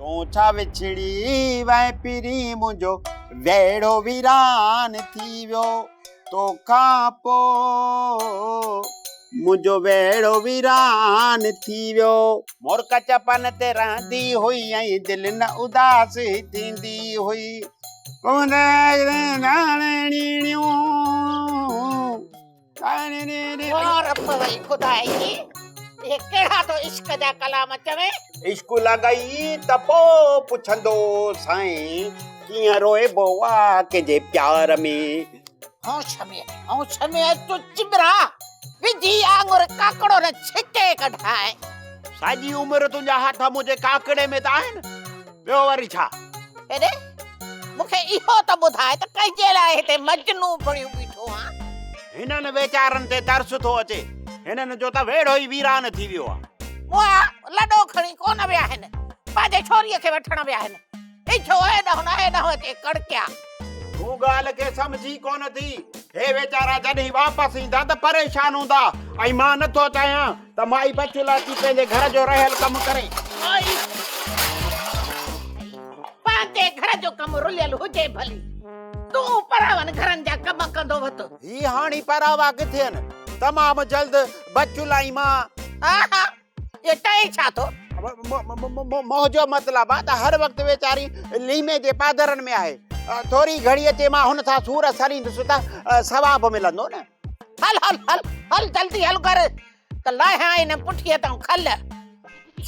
तूं छा विछड़ी वै पिरी मुंहिंजो वेड़ो वीरान थी वियो तोखां पोइ मुंहिंजो वेड़ो वीरान थी वियो मुर्क चपन ते रहंदी हुई ऐं दिलि न उदास थींदी हुई ये केड़ा तो इश्क जा कलाम चवे इश्क लॻई त पोइ पुछंदो साईं कीअं रोइबो आहे कंहिंजे प्यार में होश में तू चिबरा विधी आंगुर काकड़ो न छिके कढाए साॼी उमिरि तुंहिंजा हथ मुंहिंजे काकड़े में त आहिनि ॿियो वरी छा हेॾे मूंखे इहो त ॿुधाए त कंहिंजे लाइ हिते मजनू बणियो बीठो आहे हिननि वीचारनि ते तरस थो अचे हिननि जो त वेड़ो ई वीरान थी वियो आहे मुआ लॾो खणी कोन विया आहिनि पंहिंजे छोरीअ खे वठण विया आहिनि छो हेॾां अचे कड़किया तूं ॻाल्हि खे सम्झी कोन थी हे वीचारा जॾहिं वापसि ईंदा त परेशान हूंदा ऐं मां नथो चाहियां त माई बचुला थी पंहिंजे घर जो रहियल कमु करे पंहिंजे घर जो कमु रुलियल हुजे भली तूं परावन घरनि जा कम कंदो वतो ही हाणी परावा किथे आहिनि तमामु जल्द बचुला ई मां ये टई छा थो मोहजो मतिलबु आहे त हर वक़्तु वीचारी लीमे जे पादरनि में आहे थोरी घड़ी अचे मां हुन सां सूर सरींदुसि त सवाब मिलंदो न हल जल्दी हल कर त लाहिया इन पुठीअ तां खल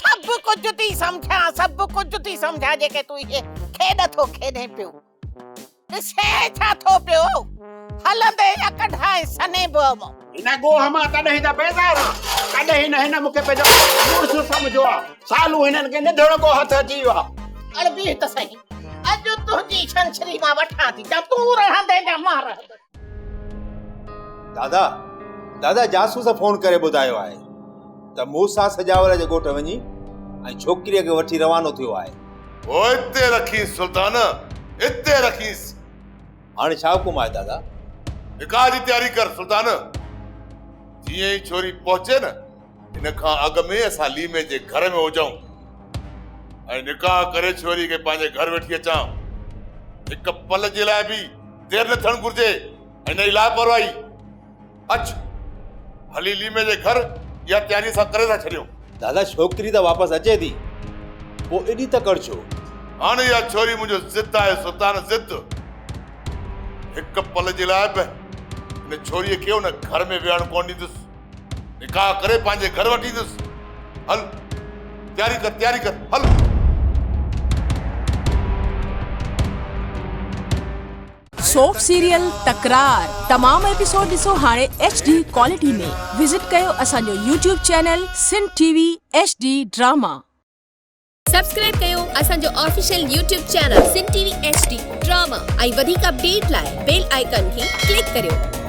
सभु कुझु थी सम्झां जेके तूं इहे खेॾ थो खेॾे पियो ॾिसे छा थो पियो हलंदे या कढाए सने बि इन गोह मां तॾहिं त बेज़ार कॾहिं हिन मूंखे पंहिंजो मुड़ुसु सम्झो आहे सालू हिननि खे निधण को हथ अची वियो आहे अड़ बीह त सही अॼु तुंहिंजी छंछरी मां वठां थी त तूं रहंदे या मां रहंदे दादा जासूस फोन करे ॿुधायो आहे त मूसा सजावल जे ॻोठ वञी ऐं छोकिरीअ खे वठी रवानो थियो आहे ओ हिते रखीस सुल्तान हिते रखीस हाणे छा हुकुम आहे दादा निकाह जी तयारी कर सुल्तान जीअं ई छोरी पहुचे न इन खां अॻु में असां लीमे जे घर में हुजऊं ऐं निकाह करे छोरी खे पंहिंजे घर वेठी अचां हिकु पल जे लाइ बि देरि न थियणु घुर्जे ऐं न लापरवाही अच हली लीमे जे घर या तयारी सां करे था छॾियूं दादा छोकिरी त वापसि अचे थी पोइ एॾी तकड़ छो हाणे इहा छोरी मुंहिंजो ज़िद आहे सुल्तान ज़िद हिकु पल जे लाइ बि हिन छोरीअ खे हुन घर में विहणु कोन ॾींदुसि निकाह करे पंहिंजे घर वठी ईंदुसि हल तयारी कर हल सोप सीरियल तकरार तमाम एपिसोड ॾिसो हाणे HD क्वालिटी में विजिट कयो असांजो YouTube channel Sindh TV HD drama subscribe कयो असांजो official YouTube channel Sindh TV HD drama ऐं वधीक अपडेट लाइ बेल आइकन खे क्लिक करियो।